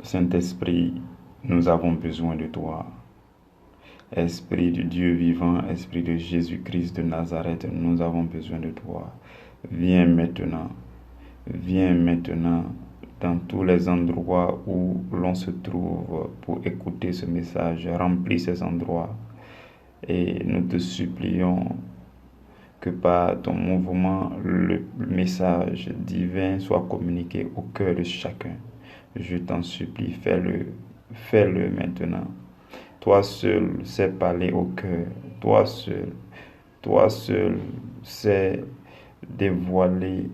Saint-Esprit, nous avons besoin de toi. Esprit de Dieu vivant, Esprit de Jésus-Christ de Nazareth, nous avons besoin de toi. Viens maintenant dans tous les endroits où l'on se trouve pour écouter ce message. Remplis ces endroits et nous te supplions que par ton mouvement, le message divin soit communiqué au cœur de chacun. Je t'en supplie, fais-le maintenant. Toi seul sais parler au cœur. Toi seul sais dévoiler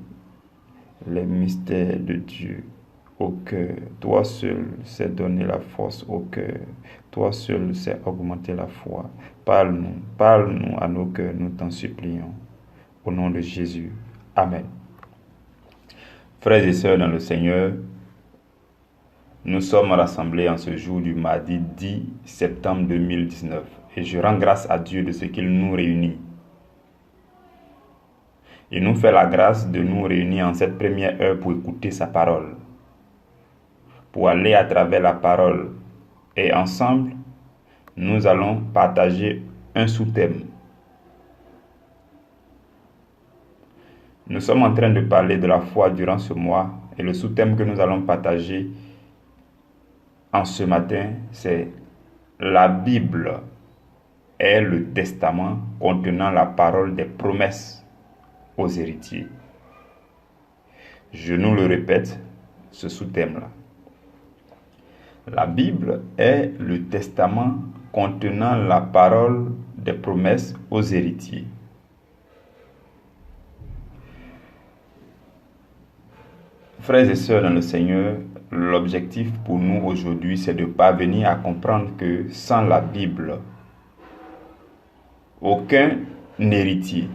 les mystères de Dieu au cœur. Toi seul sais donner la force au cœur. Toi seul sais augmenter la foi. Parle-nous à nos cœurs, nous t'en supplions. Au nom de Jésus. Amen. Frères et sœurs dans le Seigneur, nous sommes rassemblés en ce jour du mardi 10 septembre 2019 et je rends grâce à Dieu de ce qu'il nous réunit. Il nous fait la grâce de nous réunir en cette première heure pour écouter sa parole, pour aller à travers la parole. Et ensemble, nous allons partager un sous-thème. Nous sommes en train de parler de la foi durant ce mois et le sous-thème que nous allons partager en ce matin, c'est la Bible est le testament contenant la parole des promesses aux héritiers. Je nous le répète, ce sous-thème-là. La Bible est le testament contenant la parole des promesses aux héritiers. Frères et sœurs dans le Seigneur, l'objectif pour nous aujourd'hui, c'est de parvenir à comprendre que sans la Bible, aucun héritier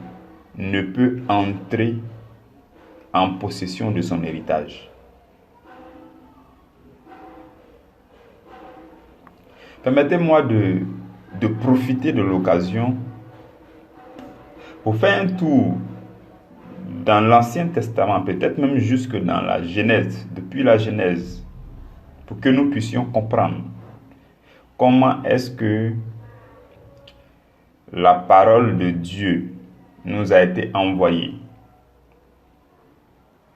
ne peut entrer en possession de son héritage. Permettez-moi de profiter de l'occasion pour faire un tour dans l'Ancien Testament, peut-être même jusque dans la Genèse, depuis la Genèse, pour que nous puissions comprendre comment est-ce que la parole de Dieu nous a été envoyée.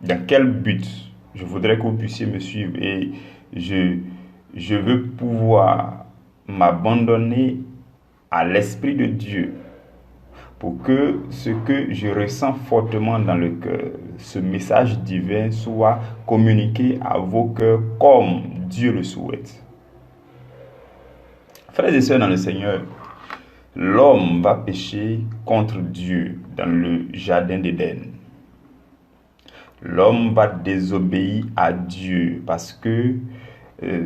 Dans quel but? Je voudrais que vous puissiez me suivre et je veux pouvoir m'abandonner à l'Esprit de Dieu pour que ce que je ressens fortement dans le cœur, ce message divin soit communiqué à vos cœurs comme Dieu le souhaite. Frères et sœurs dans le Seigneur, l'homme va pécher contre Dieu dans le jardin d'Éden. L'homme va désobéir à Dieu parce que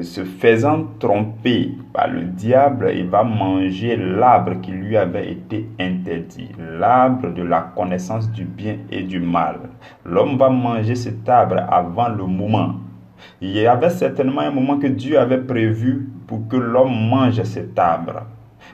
se faisant tromper par le diable, il va manger l'arbre qui lui avait été interdit, l'arbre de la connaissance du bien et du mal. L'homme va manger cet arbre avant le moment. Il y avait certainement un moment que Dieu avait prévu pour que l'homme mange cet arbre.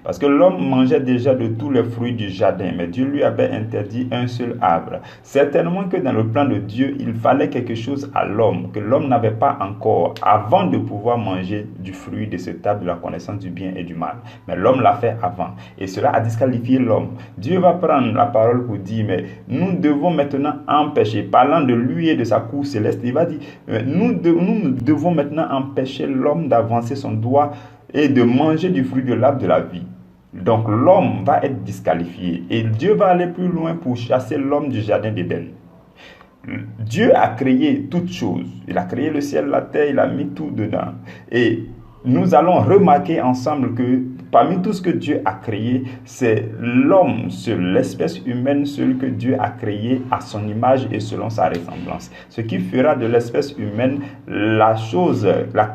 Parce que l'homme mangeait déjà de tous les fruits du jardin, mais Dieu lui avait interdit un seul arbre. Certainement que dans le plan de Dieu, il fallait quelque chose à l'homme, que l'homme n'avait pas encore, avant de pouvoir manger du fruit de cet arbre de la connaissance du bien et du mal. Mais l'homme l'a fait avant, et cela a disqualifié l'homme. Dieu va prendre la parole pour dire, mais nous devons maintenant empêcher, parlant de lui et de sa cour céleste, il va dire, nous devons maintenant empêcher l'homme d'avancer son doigt et de manger du fruit de l'arbre de la vie. Donc l'homme va être disqualifié et Dieu va aller plus loin pour chasser l'homme du jardin d'Éden. Dieu a créé toutes choses. Il a créé le ciel, la terre, il a mis tout dedans. Et nous allons remarquer ensemble que parmi tout ce que Dieu a créé, c'est l'homme seul, l'espèce humaine seule que Dieu a créée à son image et selon sa ressemblance. Ce qui fera de l'espèce humaine la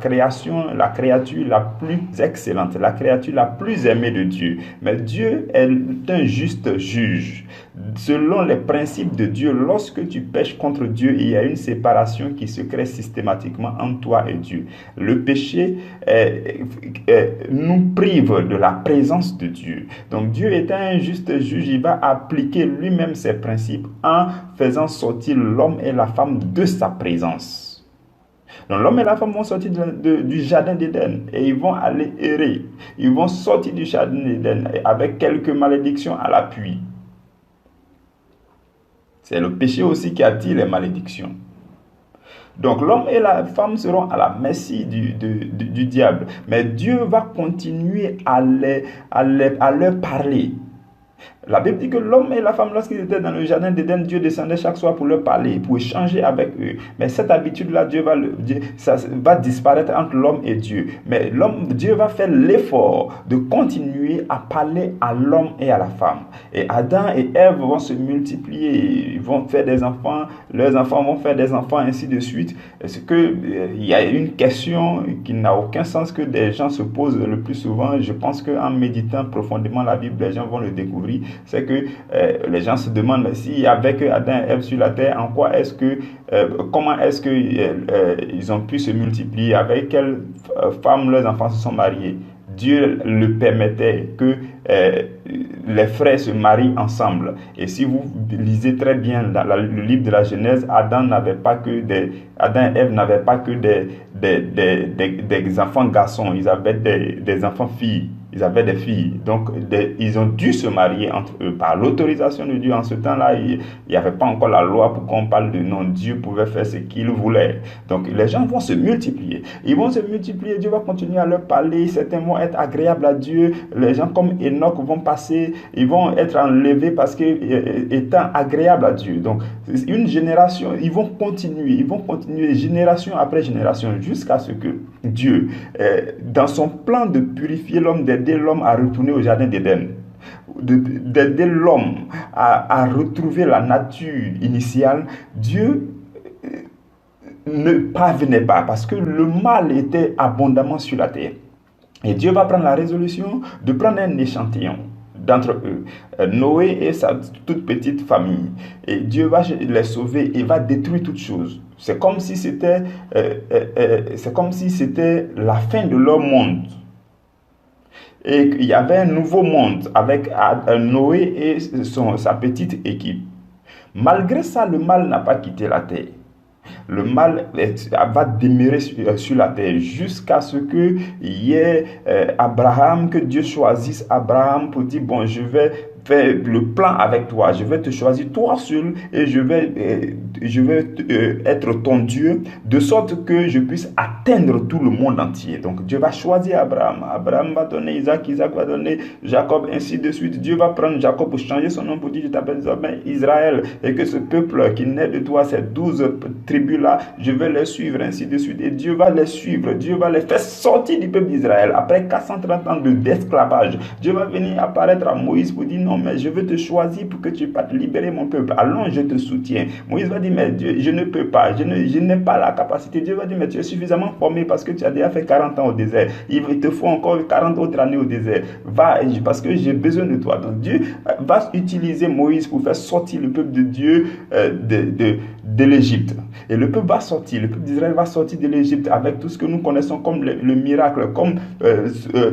créature la plus excellente, la créature la plus aimée de Dieu. Mais Dieu est un juste juge. Selon les principes de Dieu, lorsque tu pèches contre Dieu, il y a une séparation qui se crée systématiquement entre toi et Dieu. Le péché nous prive de la présence de Dieu. Donc Dieu étant un juste juge, il va appliquer lui-même ses principes en faisant sortir l'homme et la femme de sa présence. Donc l'homme et la femme vont sortir du jardin d'Éden et ils vont aller errer. Ils vont sortir du jardin d'Éden avec quelques malédictions à l'appui. C'est le péché aussi qui attire les malédictions. Donc l'homme et la femme seront à la merci du diable. Mais Dieu va continuer à leur parler. La Bible dit que l'homme et la femme, lorsqu'ils étaient dans le jardin d'Éden, Dieu descendait chaque soir pour leur parler, pour échanger avec eux. Mais cette habitude-là, ça va disparaître entre l'homme et Dieu. Mais Dieu va faire l'effort de continuer à parler à l'homme et à la femme. Et Adam et Ève vont se multiplier, ils vont faire des enfants, leurs enfants vont faire des enfants, ainsi de suite. Est-ce que il y a une question qui n'a aucun sens que des gens se posent le plus souvent? Je pense qu'en méditant profondément la Bible, les gens vont le découvrir. C'est que les gens se demandent, mais si avec Adam et Ève sur la terre, comment est-ce que ils ont pu se multiplier? Avec quelle femme leurs enfants se sont mariés? Dieu le permettait que les frères se marient ensemble. Et si vous lisez très bien dans le livre de la Genèse, Adam et Ève n'avaient pas que des enfants garçons, ils avaient des enfants filles. Ils avaient des filles, donc ils ont dû se marier entre eux par l'autorisation de Dieu. En ce temps-là, il n'y avait pas encore la loi pour qu'on parle de non. Dieu pouvait faire ce qu'il voulait. Donc les gens vont se multiplier. Ils vont se multiplier, Dieu va continuer à leur parler. Certains vont être agréables à Dieu. Les gens comme Enoch vont passer, ils vont être enlevés parce qu'étant agréables à Dieu. Donc une génération, ils vont continuer génération après génération jusqu'à ce que Dieu, dans son plan de purifier l'homme, d'aider l'homme à retourner au jardin d'Éden, d'aider l'homme à retrouver la nature initiale, Dieu ne parvenait pas parce que le mal était abondamment sur la terre. Et Dieu va prendre la résolution de prendre un échantillon d'entre eux, Noé et sa toute petite famille. Et Dieu va les sauver et va détruire toutes choses. C'est comme si c'était la fin de leur monde. Et il y avait un nouveau monde avec Noé et sa petite équipe. Malgré ça, le mal n'a pas quitté la terre. Le mal va demeurer sur la terre jusqu'à ce qu'il y ait Abraham, que Dieu choisisse Abraham pour dire, bon, je vais faire le plan avec toi, je vais te choisir toi seul et je vais être ton Dieu, de sorte que je puisse atteindre tout le monde entier. Donc Dieu va choisir Abraham, Abraham va donner Isaac, Isaac va donner Jacob, ainsi de suite. Dieu va prendre Jacob pour changer son nom, pour dire, je t'appelle Israël, et que ce peuple qui naît de toi, ces 12 tribus-là, je vais les suivre, ainsi de suite. Et Dieu va les suivre, Dieu va les faire sortir du peuple d'Israël. Après 430 ans d'esclavage, Dieu va venir apparaître à Moïse pour dire, non, mais je veux te choisir pour que tu puisses libérer mon peuple. Allons, je te soutiens. Moïse va dire, mais Dieu, je ne peux pas, je n'ai pas la capacité. Dieu va dire, mais tu es suffisamment formé parce que tu as déjà fait 40 ans au désert. Il te faut encore 40 autres années au désert. Va, parce que j'ai besoin de toi. Donc Dieu va utiliser Moïse pour faire sortir le peuple de Dieu de l'Égypte. Et le peuple va sortir, le peuple d'Israël va sortir de l'Égypte avec tout ce que nous connaissons comme le miracle, comme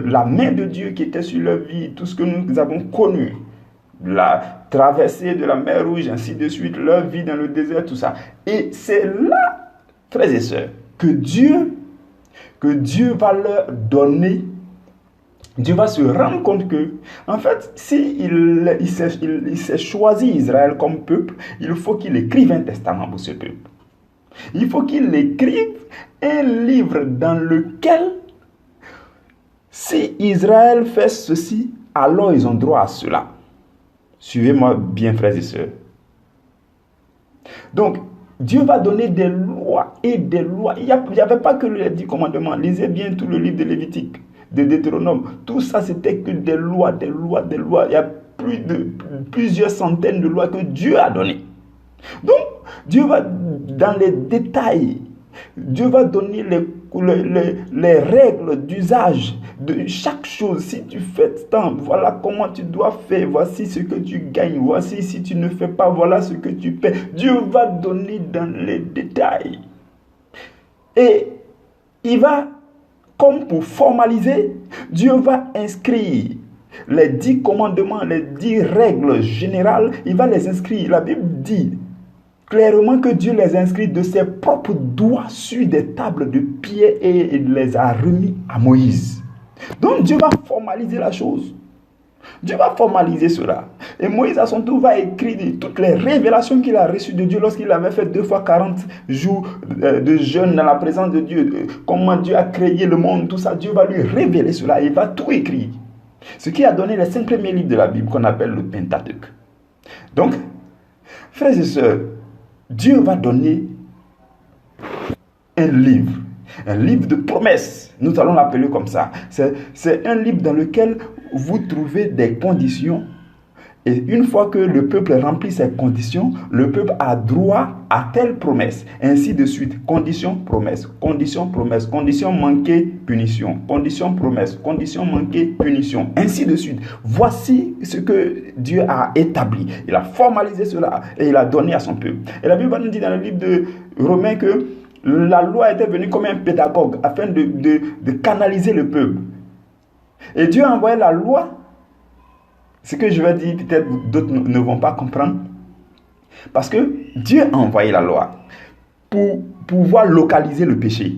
la main de Dieu qui était sur leur vie, tout ce que nous avons connu. La traversée de la mer Rouge, ainsi de suite, leur vie dans le désert, tout ça. Et c'est là, frères et sœurs, que Dieu va leur donner. Dieu va se rendre compte que, en fait, s'il s'est choisi Israël comme peuple, il faut qu'il écrive un testament pour ce peuple. Il faut qu'il écrive un livre dans lequel, si Israël fait ceci, alors ils ont droit à cela. Suivez-moi bien, frères et sœurs. Donc, Dieu va donner des lois et des lois. Il n'y avait pas que les 10 commandements. Lisez bien tout le livre de Lévitique, de Deutéronome. Tout ça, c'était que des lois, des lois, des lois. Il y a plusieurs centaines de lois que Dieu a données. Donc, Dieu va dans les détails. Dieu va donner les règles d'usage de chaque chose. Si tu fais tant, voilà comment tu dois faire. Voici ce que tu gagnes. Voici si tu ne fais pas, voilà ce que tu perds. Dieu va donner dans les détails. Et il va, comme pour formaliser, Dieu va inscrire les 10 commandements, les 10 règles générales. Il va les inscrire. La Bible dit clairement que Dieu les a inscrits de ses propres doigts sur des tables de pierre et il les a remis à Moïse. Donc Dieu va formaliser la chose. Dieu va formaliser cela. Et Moïse, à son tour, va écrire toutes les révélations qu'il a reçues de Dieu lorsqu'il avait fait 2 fois 40 jours de jeûne dans la présence de Dieu. Comment Dieu a créé le monde, tout ça. Dieu va lui révéler cela. Il va tout écrire. Ce qui a donné les 5 premiers livres de la Bible qu'on appelle le Pentateuque. Donc, frères et sœurs, Dieu va donner un livre de promesses. Nous allons l'appeler comme ça. C'est un livre dans lequel vous trouvez des conditions. Et une fois que le peuple remplit ces conditions, le peuple a droit à telle promesse. Ainsi de suite. Condition, promesse. Condition, promesse. Condition manquée, punition. Condition, promesse. Condition manquée, punition. Ainsi de suite. Voici ce que Dieu a établi. Il a formalisé cela et il a donné à son peuple. Et la Bible va nous dire dans le livre de Romains que la loi était venue comme un pédagogue afin de canaliser le peuple. Et Dieu a envoyé la loi. Ce que je vais dire, peut-être d'autres ne vont pas comprendre. Parce que Dieu a envoyé la loi pour pouvoir localiser le péché.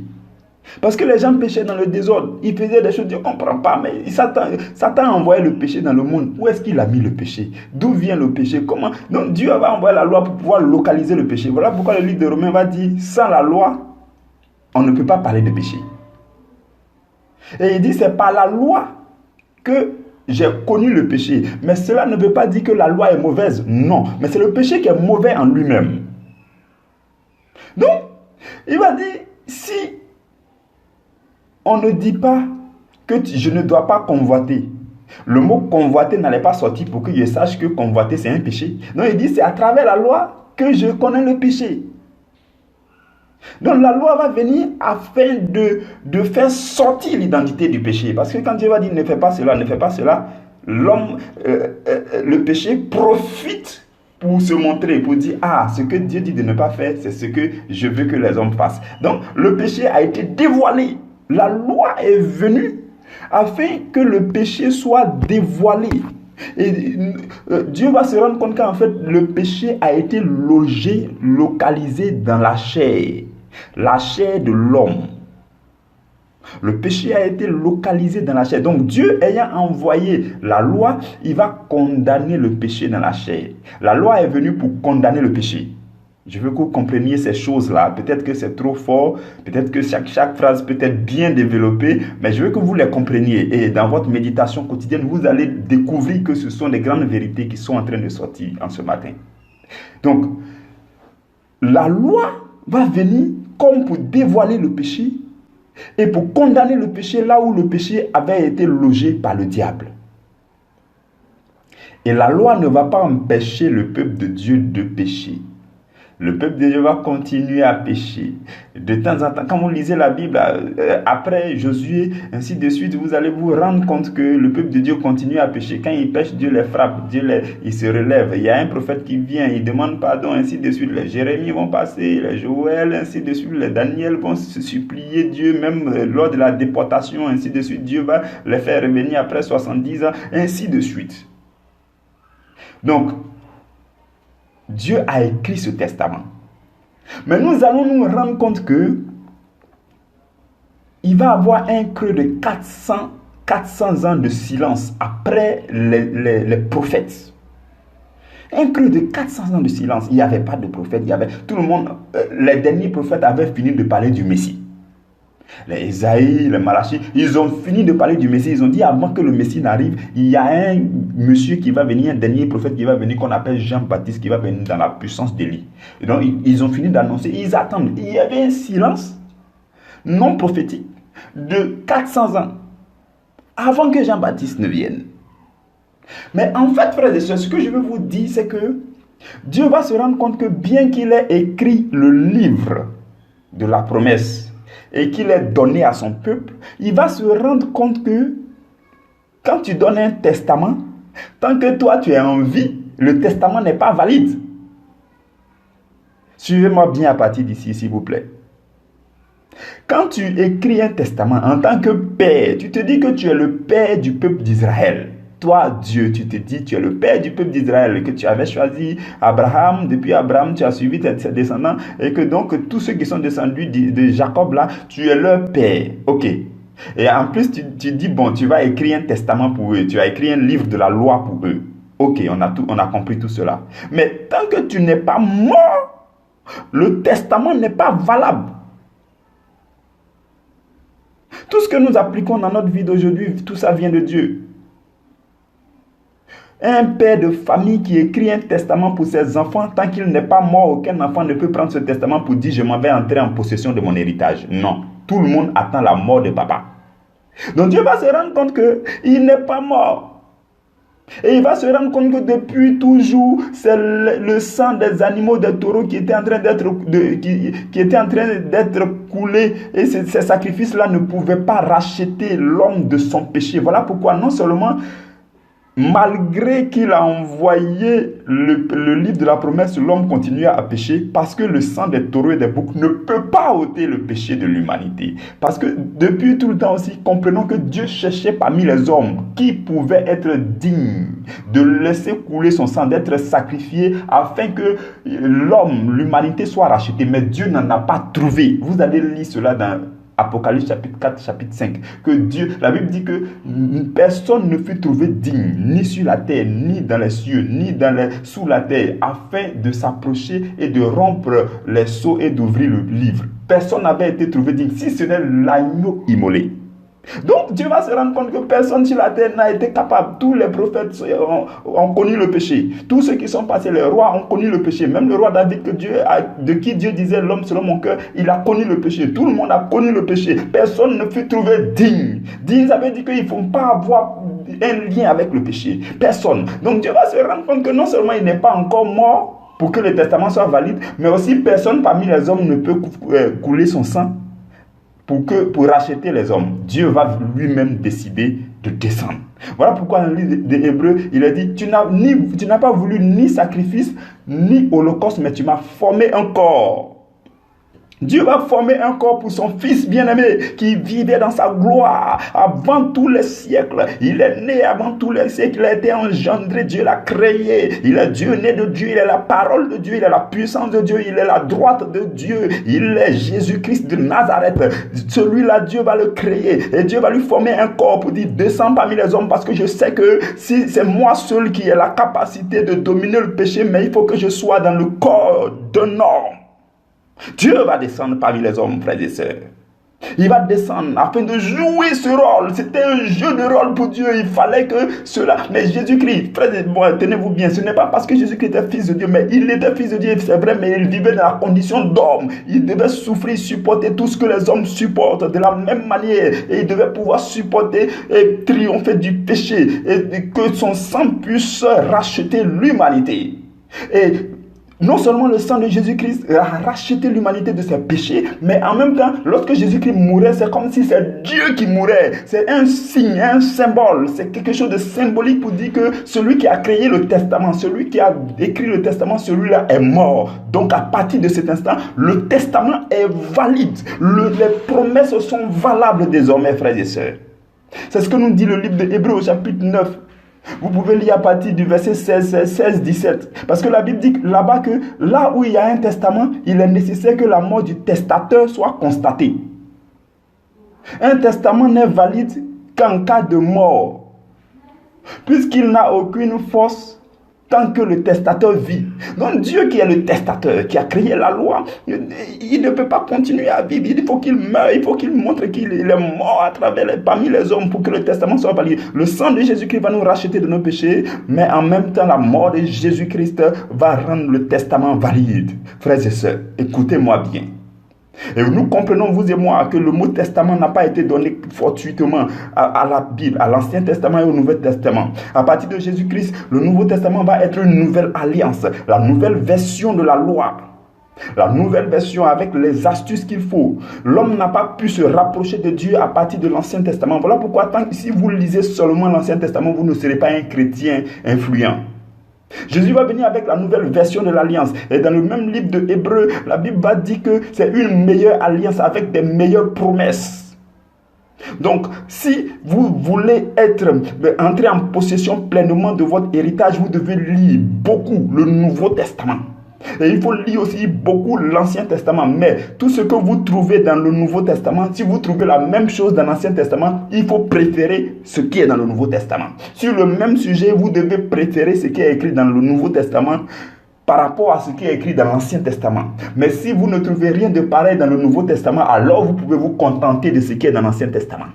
Parce que les gens péchaient dans le désordre. Ils faisaient des choses, Dieu ne comprend pas. Mais Satan a envoyé le péché dans le monde. Où est-ce qu'il a mis le péché? D'où vient le péché? Comment? Donc Dieu va envoyer la loi pour pouvoir localiser le péché. Voilà pourquoi le livre de Romains va dire, sans la loi, on ne peut pas parler de péché. Et il dit, c'est par la loi que j'ai connu le péché. Mais cela ne veut pas dire que la loi est mauvaise. Non. Mais c'est le péché qui est mauvais en lui-même. Donc, il va dire, si on ne dit pas que je ne dois pas convoiter, le mot convoiter n'allait pas sortir pour que je sache que convoiter c'est un péché. Non, il dit, c'est à travers la loi que je connais le péché. Donc la loi va venir afin de faire sortir l'identité du péché. Parce que quand Dieu va dire ne fais pas cela, l'homme, le péché profite pour se montrer, pour dire ce que Dieu dit de ne pas faire, c'est ce que je veux que les hommes fassent. Donc le péché a été dévoilé. La loi est venue afin que le péché soit dévoilé. Et Dieu va se rendre compte qu'en fait le péché a été localisé dans la chair de l'homme. Le péché a été localisé dans la chair. Donc Dieu ayant envoyé la loi, il va condamner le péché dans la chair. La loi est venue pour condamner le péché. Je veux que vous compreniez ces choses-là. Peut-être que c'est trop fort, peut-être que chaque phrase peut être bien développée, mais je veux que vous les compreniez. Et dans votre méditation quotidienne, vous allez découvrir que ce sont des grandes vérités qui sont en train de sortir en ce matin. Donc, la loi va venir comme pour dévoiler le péché et pour condamner le péché là où le péché avait été logé par le diable. Et la loi ne va pas empêcher le peuple de Dieu de pécher. Le peuple de Dieu va continuer à pécher. De temps en temps, quand vous lisez la Bible, après Josué, ainsi de suite, vous allez vous rendre compte que le peuple de Dieu continue à pécher. Quand il pêche, Dieu les frappe, il se relève. Il y a un prophète qui vient, il demande pardon, ainsi de suite. Les Jérémie vont passer, les Joël, ainsi de suite. Les Daniel vont se supplier Dieu, même lors de la déportation, ainsi de suite. Dieu va les faire revenir après 70 ans, ainsi de suite. Donc, Dieu a écrit ce testament. Mais nous allons nous rendre compte que il va y avoir un creux de 400 ans de silence après les prophètes. Un creux de 400 ans de silence. Il n'y avait pas de prophète. Tout le monde, les derniers prophètes avaient fini de parler du Messie. Les Isaïe, les Malachie, ils ont fini de parler du Messie. Ils ont dit avant que le Messie n'arrive, il y a un monsieur qui va venir, un dernier prophète qui va venir, qu'on appelle Jean-Baptiste, qui va venir dans la puissance d'Élie. Et donc, ils ont fini d'annoncer, ils attendent. Il y avait un silence non prophétique de 400 ans avant que Jean-Baptiste ne vienne. Mais en fait, frères et sœurs, ce que je veux vous dire, c'est que Dieu va se rendre compte que bien qu'il ait écrit le livre de la promesse, et qu'il est donné à son peuple, il va se rendre compte que quand tu donnes un testament, tant que toi tu es en vie, le testament n'est pas valide. Suivez-moi bien à partir d'ici, s'il vous plaît. Quand tu écris un testament en tant que père, tu te dis que tu es le père du peuple d'Israël. toi, Dieu, tu te dis, tu es le père du peuple d'Israël, que tu avais choisi Abraham, depuis Abraham, tu as suivi ses descendants, et que donc tous ceux qui sont descendus de Jacob là, tu es leur père. Ok. Et en plus, tu dis, bon, tu vas écrire un testament pour eux, tu vas écrire un livre de la loi pour eux. Ok, on a compris tout cela. Mais tant que tu n'es pas mort, le testament n'est pas valable. Tout ce que nous appliquons dans notre vie d'aujourd'hui, tout ça vient de Dieu. Un père de famille qui écrit un testament pour ses enfants, tant qu'il n'est pas mort, aucun enfant ne peut prendre ce testament pour dire « je m'en vais entrer en possession de mon héritage ». Non, tout le monde attend la mort de papa. Donc Dieu va se rendre compte qu'il n'est pas mort. Et il va se rendre compte que depuis toujours, c'est le sang des animaux, des taureaux qui était en train d'être coulé. Et ces sacrifices-là ne pouvaient pas racheter l'homme de son péché. Voilà pourquoi non seulement, malgré qu'il a envoyé le livre de la promesse, l'homme continuait à pécher parce que le sang des taureaux et des boucs ne peut pas ôter le péché de l'humanité. Parce que depuis tout le temps aussi, comprenons que Dieu cherchait parmi les hommes qui pouvaient être dignes de laisser couler son sang, d'être sacrifié afin que l'homme, l'humanité soit rachetée. Mais Dieu n'en a pas trouvé. Vous allez lire cela dans Apocalypse chapitre 4, chapitre 5, que Dieu, la Bible dit que personne ne fut trouvé digne, ni sur la terre, ni dans les cieux, ni sous la terre, afin de s'approcher et de rompre les sceaux et d'ouvrir le livre. Personne n'avait été trouvé digne, si ce n'est l'agneau immolé. Donc Dieu va se rendre compte que personne sur la terre n'a été capable. Tous les prophètes ont connu le péché. Tous ceux qui sont passés, les rois ont connu le péché. Même le roi David, de qui Dieu disait l'homme selon mon cœur, il a connu le péché. Tout le monde a connu le péché. Personne ne fut trouvé digne. Digne, ça veut dire qu'il ne faut pas avoir un lien avec le péché. Personne. Donc Dieu va se rendre compte que non seulement il n'est pas encore mort pour que le testament soit valide, mais aussi personne parmi les hommes ne peut couler son sang pour racheter les hommes. Dieu va lui-même décider de descendre. Voilà pourquoi dans le livre des Hébreux, il a dit, tu n'as pas voulu ni sacrifice, ni holocauste, mais tu m'as formé un corps. Dieu va former un corps pour son fils bien-aimé qui vivait dans sa gloire avant tous les siècles. Il est né avant tous les siècles, il a été engendré, Dieu l'a créé. Il est Dieu né de Dieu, il est la parole de Dieu, il est la puissance de Dieu, il est la droite de Dieu. Il est Jésus-Christ de Nazareth. Celui-là, Dieu va le créer et Dieu va lui former un corps pour dire descends parmi les hommes parce que je sais que si c'est moi seul qui ai la capacité de dominer le péché, mais il faut que je sois dans le corps d'un homme. Dieu va descendre parmi les hommes, frères et sœurs. Il va descendre afin de jouer ce rôle. C'était un jeu de rôle pour Dieu. Il fallait que cela... Mais Jésus-Christ, frères et sœurs, tenez-vous bien, ce n'est pas parce que Jésus-Christ était fils de Dieu, mais il était fils de Dieu, c'est vrai, mais il vivait dans la condition d'homme. Il devait souffrir, supporter tout ce que les hommes supportent de la même manière. Et il devait pouvoir supporter et triompher du péché. Et que son sang puisse racheter l'humanité. Et non seulement le sang de Jésus-Christ a racheté l'humanité de ses péchés, mais en même temps, lorsque Jésus-Christ mourait, c'est comme si c'est Dieu qui mourait. C'est un signe, un symbole. C'est quelque chose de symbolique pour dire que celui qui a créé le testament, celui qui a écrit le testament, celui-là est mort. Donc à partir de cet instant, le testament est valide. Les promesses sont valables désormais, frères et sœurs. C'est ce que nous dit le livre de Hébreux au chapitre 9. Vous pouvez lire à partir du verset 16-17. Parce que la Bible dit là-bas que là où il y a un testament, il est nécessaire que la mort du testateur soit constatée. Un testament n'est valide qu'en cas de mort, puisqu'il n'a aucune force tant que le testateur vit. Donc Dieu qui est le testateur, qui a créé la loi, il ne peut pas continuer à vivre. Il faut qu'il meure, il faut qu'il montre qu'il est mort parmi les hommes pour que le testament soit valide. Le sang de Jésus-Christ va nous racheter de nos péchés, mais en même temps la mort de Jésus-Christ va rendre le testament valide. Frères et sœurs, écoutez-moi bien. Et nous comprenons, vous et moi, que le mot testament n'a pas été donné fortuitement à la Bible, à l'Ancien Testament et au Nouveau Testament. À partir de Jésus-Christ, le Nouveau Testament va être une nouvelle alliance, la nouvelle version de la loi. La nouvelle version avec les astuces qu'il faut. L'homme n'a pas pu se rapprocher de Dieu à partir de l'Ancien Testament. Voilà pourquoi si vous lisez seulement l'Ancien Testament, vous ne serez pas un chrétien influent. Jésus va venir avec la nouvelle version de l'alliance. Et dans le même livre de Hébreux, la Bible va dire que c'est une meilleure alliance avec des meilleures promesses. Donc, si vous voulez entrer en possession pleinement de votre héritage, vous devez lire beaucoup le Nouveau Testament. Et il faut lire aussi beaucoup l'Ancien Testament. Mais tout ce que vous trouvez dans le Nouveau Testament, si vous trouvez la même chose dans l'Ancien Testament, il faut préférer ce qui est dans le Nouveau Testament. Sur le même sujet, vous devez préférer ce qui est écrit dans le Nouveau Testament par rapport à ce qui est écrit dans l'Ancien Testament. Mais si vous ne trouvez rien de pareil dans le Nouveau Testament, alors vous pouvez vous contenter de ce qui est dans l'Ancien Testament.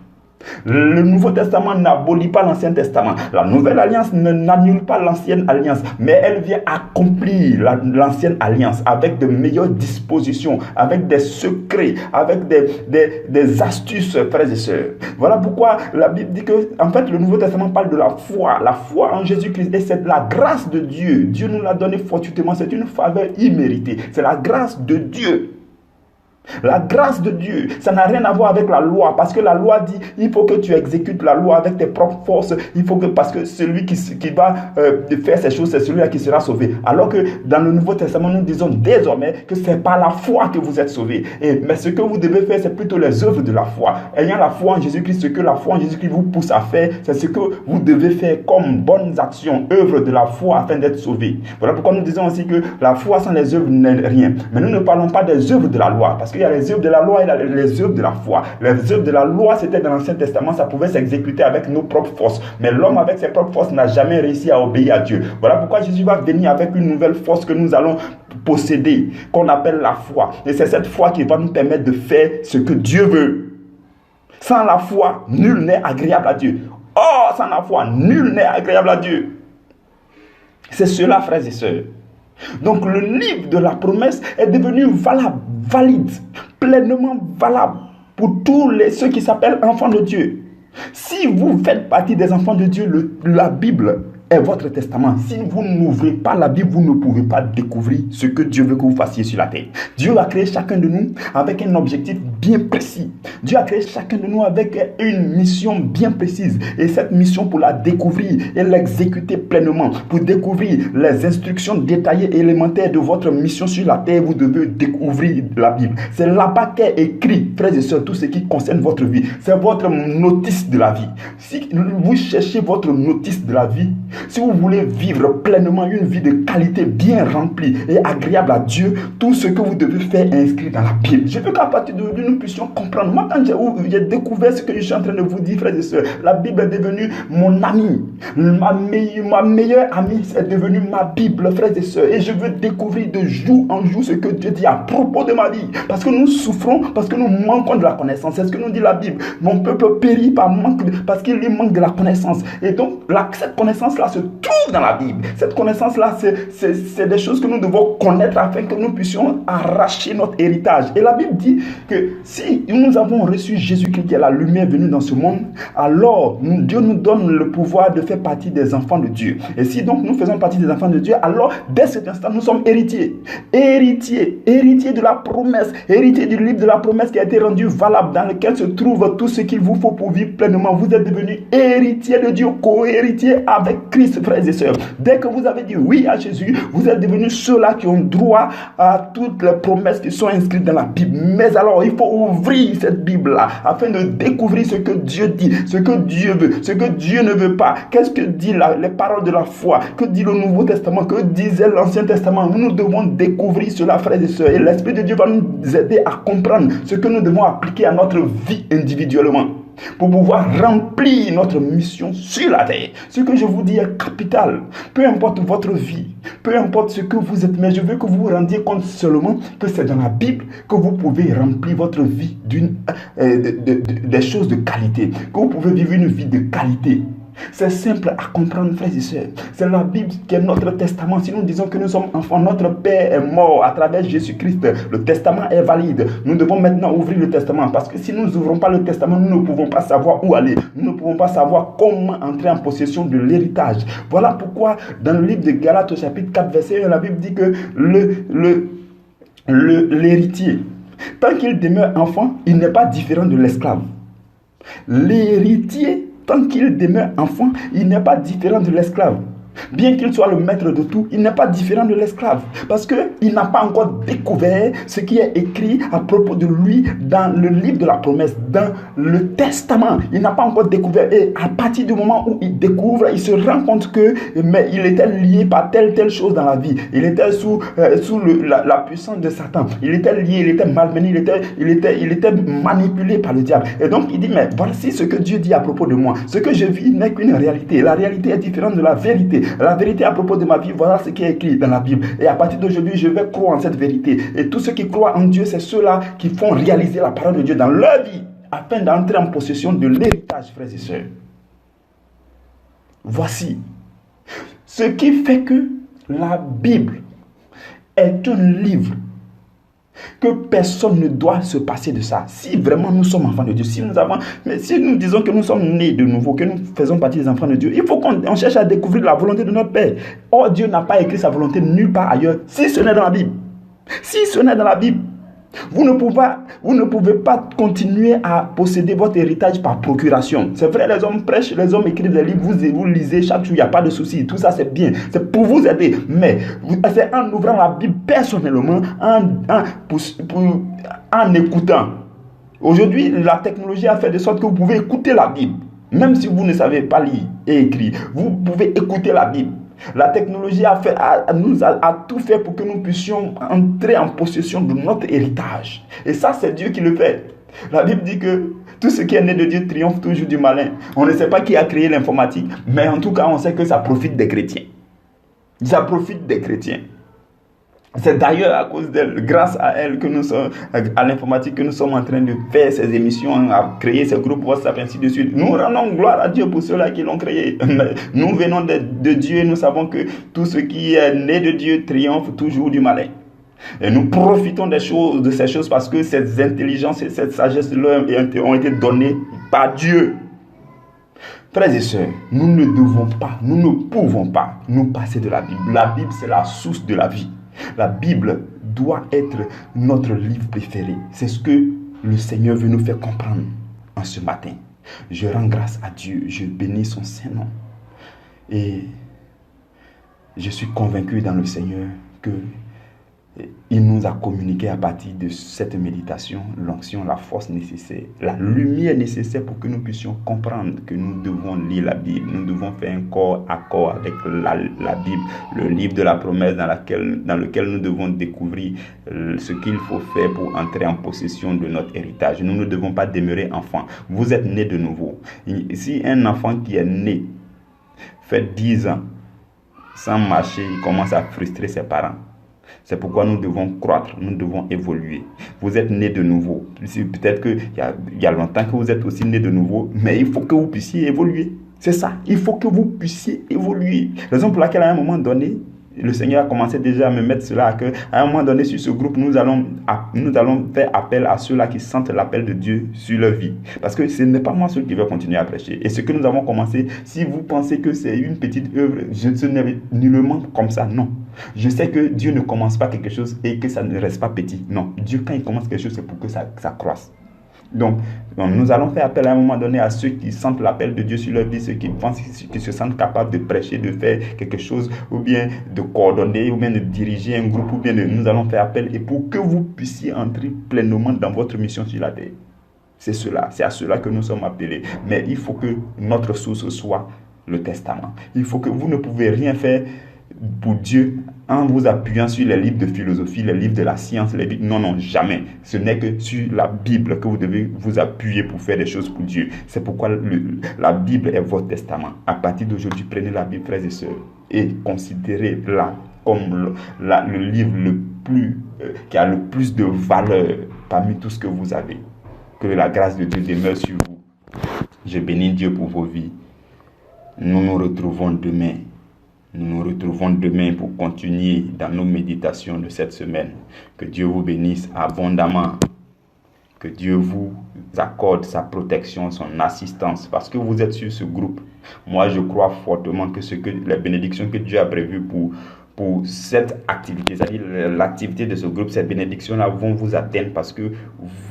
Le Nouveau Testament n'abolit pas l'Ancien Testament. La Nouvelle Alliance n'annule pas l'Ancienne Alliance, mais elle vient accomplir l'Ancienne Alliance avec de meilleures dispositions, avec des secrets, avec des astuces, frères et sœurs. Voilà pourquoi la Bible dit que, en fait, le Nouveau Testament parle de la foi en Jésus-Christ, et c'est la grâce de Dieu. Dieu nous l'a donné fortuitement, c'est une faveur imméritée. C'est la grâce de Dieu. La grâce de Dieu, ça n'a rien à voir avec la loi, parce que la loi dit il faut que tu exécutes la loi avec tes propres forces, parce que celui qui va faire ces choses, c'est celui-là qui sera sauvé. Alors que dans le Nouveau Testament, nous disons désormais que c'est par la foi que vous êtes sauvés. Mais ce que vous devez faire, c'est plutôt les œuvres de la foi. Ayant la foi en Jésus-Christ, ce que la foi en Jésus-Christ vous pousse à faire, c'est ce que vous devez faire comme bonnes actions, œuvres de la foi afin d'être sauvés. Voilà pourquoi nous disons aussi que la foi sans les œuvres n'est rien. Mais nous ne parlons pas des œuvres de la loi, parce qu'il y a les œuvres de la loi et les œuvres de la foi. Les œuvres de la loi, c'était dans l'Ancien Testament, ça pouvait s'exécuter avec nos propres forces. Mais l'homme avec ses propres forces n'a jamais réussi à obéir à Dieu. Voilà pourquoi Jésus va venir avec une nouvelle force que nous allons posséder, qu'on appelle la foi. Et c'est cette foi qui va nous permettre de faire ce que Dieu veut. Sans la foi, nul n'est agréable à Dieu. Or, sans la foi, nul n'est agréable à Dieu. C'est cela, frères et sœurs. Donc le livre de la promesse est devenu valide, pleinement valable pour tous ceux qui s'appellent enfants de Dieu. Si vous faites partie des enfants de Dieu, la Bible est votre testament. Si vous n'ouvrez pas la Bible, vous ne pouvez pas découvrir ce que Dieu veut que vous fassiez sur la terre. Dieu a créé chacun de nous avec un objectif bien précis. Dieu a créé chacun de nous avec une mission bien précise. Et cette mission, pour la découvrir et l'exécuter pleinement, pour découvrir les instructions détaillées et élémentaires de votre mission sur la terre, vous devez découvrir la Bible. C'est là-bas qu'est écrit, frères et sœurs, tout ce qui concerne votre vie. C'est votre notice de la vie. Si vous cherchez votre notice de la vie, si vous voulez vivre pleinement une vie de qualité bien remplie et agréable à Dieu, tout ce que vous devez faire est inscrit dans la Bible. Je veux qu'à partir d'aujourd'hui, nous puissions comprendre. Moi, quand j'ai découvert ce que je suis en train de vous dire, frères et sœurs, la Bible est devenue mon ami. Ma meilleure amie est devenue ma Bible, frères et sœurs. Et je veux découvrir de jour en jour ce que Dieu dit à propos de ma vie. Parce que nous souffrons, parce que nous manquons de la connaissance. C'est ce que nous dit la Bible. Mon peuple périt parce qu'il lui manque de la connaissance. Et donc, cette connaissance-là se trouve dans la Bible. Cette connaissance-là, c'est des choses que nous devons connaître afin que nous puissions arracher notre héritage. Et la Bible dit que si nous avons reçu Jésus-Christ qui est la lumière venue dans ce monde, alors Dieu nous donne le pouvoir de faire partie des enfants de Dieu. Et si donc nous faisons partie des enfants de Dieu, alors dès cet instant, nous sommes héritiers. Héritiers de la promesse, héritiers du livre de la promesse qui a été rendu valable, dans lequel se trouve tout ce qu'il vous faut pour vivre pleinement. Vous êtes devenus héritiers de Dieu, co-héritiers avec Christ, frères et sœurs. Dès que vous avez dit oui à Jésus, vous êtes devenus ceux-là qui ont droit à toutes les promesses qui sont inscrites dans la Bible. Mais alors, il faut ouvrir cette Bible-là afin de découvrir ce que Dieu dit, ce que Dieu veut, ce que Dieu ne veut pas. Qu'est-ce que dit les paroles de la foi? Que dit le Nouveau Testament? Que disait l'Ancien Testament? Nous devons découvrir cela, frères et sœurs. Et l'Esprit de Dieu va nous aider à comprendre ce que nous devons appliquer à notre vie individuellement, pour pouvoir remplir notre mission sur la terre. Ce que je vous dis est capital. Peu importe votre vie, peu importe ce que vous êtes, mais je veux que vous vous rendiez compte seulement que c'est dans la Bible que vous pouvez remplir votre vie des choses de qualité, que vous pouvez vivre une vie de qualité. C'est simple à comprendre, frères et sœurs. C'est la Bible qui est notre testament. Si nous disons que nous sommes enfants, notre Père est mort à travers Jésus-Christ, le testament est valide. Nous devons maintenant ouvrir le testament, parce que si nous n'ouvrons pas le testament, nous ne pouvons pas savoir où aller. Nous ne pouvons pas savoir comment entrer en possession de l'héritage. Voilà pourquoi dans le livre de Galates au chapitre 4 verset 1, la Bible dit que l'héritier, tant qu'il demeure enfant, il n'est pas différent de l'esclave. L'héritier, tant qu'il demeure enfant, il n'est pas différent de l'esclave. Bien qu'il soit le maître de tout, il n'est pas différent de l'esclave. Parce qu'il n'a pas encore découvert ce qui est écrit à propos de lui dans le livre de la promesse, dans le testament. Il n'a pas encore découvert. Et à partir du moment où il découvre, il se rend compte que il était lié par telle chose dans la vie. Il était sous la puissance de Satan. Il était lié, il était malmené, il était manipulé par le diable. Et donc il dit, mais voici ce que Dieu dit à propos de moi. Ce que je vis n'est qu'une réalité. La réalité est différente de la vérité. La vérité à propos de ma vie, voilà ce qui est écrit dans la Bible. Et à partir d'aujourd'hui, je vais croire en cette vérité. Et tous ceux qui croient en Dieu, c'est ceux-là qui font réaliser la parole de Dieu dans leur vie, afin d'entrer en possession de l'héritage, frères et sœurs. Voici ce qui fait que la Bible est un livre que personne ne doit se passer de ça. Si vraiment nous sommes enfants de Dieu, si nous disons que nous sommes nés de nouveau, que nous faisons partie des enfants de Dieu, il faut qu'on cherche à découvrir la volonté de notre Père. Or, Dieu n'a pas écrit sa volonté nulle part ailleurs, si ce n'est dans la Bible. Si ce n'est dans la Bible, vous ne pouvez pas continuer à posséder votre héritage par procuration. C'est vrai, les hommes prêchent, les hommes écrivent des livres, vous lisez chaque jour, il n'y a pas de souci. Tout ça, c'est bien. C'est pour vous aider. Mais c'est en ouvrant la Bible personnellement, en écoutant. Aujourd'hui, la technologie a fait de sorte que vous pouvez écouter la Bible. Même si vous ne savez pas lire et écrire, vous pouvez écouter la Bible. La technologie a tout fait pour que nous puissions entrer en possession de notre héritage. Et ça, c'est Dieu qui le fait. La Bible dit que tout ce qui est né de Dieu triomphe toujours du malin. On ne sait pas qui a créé l'informatique, mais en tout cas, on sait que ça profite des chrétiens. Ça profite des chrétiens. C'est d'ailleurs à cause d'elle, grâce à elle, que nous sommes, à l'informatique, que nous sommes en train de faire ces émissions, à créer ces groupes WhatsApp, ainsi de suite. Nous rendons gloire à Dieu pour ceux-là qui l'ont créé. Nous venons de Dieu et nous savons que tout ce qui est né de Dieu triomphe toujours du malin. Et nous profitons de ces choses parce que cette intelligence et cette sagesse-là ont été données par Dieu. Frères et sœurs, nous ne pouvons pas nous passer de la Bible. La Bible, c'est la source de la vie. La Bible doit être notre livre préféré. C'est ce que le Seigneur veut nous faire comprendre en ce matin. Je rends grâce à Dieu, je bénis son Saint-Nom. Et je suis convaincu dans le Seigneur que il nous a communiqué à partir de cette méditation l'onction, la force nécessaire, la lumière nécessaire pour que nous puissions comprendre que nous devons lire la Bible. Nous devons faire un corps à corps avec la Bible, le livre de la promesse dans lequel nous devons découvrir ce qu'il faut faire pour entrer en possession de notre héritage. Nous ne devons pas demeurer enfants. Vous êtes nés de nouveau. Si un enfant qui est né fait 10 ans sans marcher, il commence à frustrer ses parents. C'est pourquoi nous devons croître, nous devons évoluer. Vous êtes nés de nouveau. Peut-être qu'il y a longtemps que vous êtes aussi nés de nouveau, mais il faut que vous puissiez évoluer. C'est ça, il faut que vous puissiez évoluer. Raison pour laquelle à un moment donné, le Seigneur a commencé déjà à me mettre cela, qu'à un moment donné sur ce groupe, nous allons faire appel à ceux-là qui sentent l'appel de Dieu sur leur vie. Parce que ce n'est pas moi seul qui vais continuer à prêcher. Et ce que nous avons commencé, si vous pensez que c'est une petite œuvre, ce n'est nullement comme ça, non. Je sais que Dieu ne commence pas quelque chose et que ça ne reste pas petit. Non, Dieu quand il commence quelque chose, c'est pour que ça croisse. Donc, nous allons faire appel à un moment donné à ceux qui sentent l'appel de Dieu sur leur vie, ceux qui pensent, qui se sentent capables de prêcher, de faire quelque chose, ou bien de coordonner, ou bien de diriger un groupe, ou bien nous allons faire appel, et pour que vous puissiez entrer pleinement dans votre mission sur la terre. C'est à cela que nous sommes appelés. Mais il faut que notre source soit le testament. Il faut que vous ne pouvez rien faire pour Dieu en vous appuyant sur les livres de philosophie, les livres de la science, non, jamais. Ce n'est que sur la Bible que vous devez vous appuyer pour faire des choses pour Dieu. C'est pourquoi la Bible est votre testament. À partir d'aujourd'hui, prenez la Bible, frères et sœurs, et considérez-la comme le livre qui a le plus de valeur parmi tout ce que vous avez. Que la grâce de Dieu demeure sur vous. Je bénis Dieu pour vos vies. Nous nous retrouvons demain. Nous nous retrouvons demain pour continuer dans nos méditations de cette semaine. Que Dieu vous bénisse abondamment. Que Dieu vous accorde sa protection, son assistance. Parce que vous êtes sur ce groupe. Moi, je crois fortement que les bénédictions que Dieu a prévues pour cette activité, c'est-à-dire l'activité de ce groupe, ces bénédictions-là vont vous atteindre parce que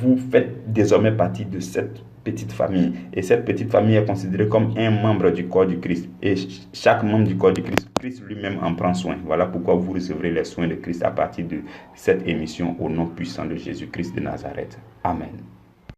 vous faites désormais partie de cette petite famille. Et cette petite famille est considérée comme un membre du corps du Christ. Et chaque membre du corps du Christ, Christ lui-même en prend soin. Voilà pourquoi vous recevrez les soins de Christ à partir de cette émission au nom puissant de Jésus-Christ de Nazareth. Amen.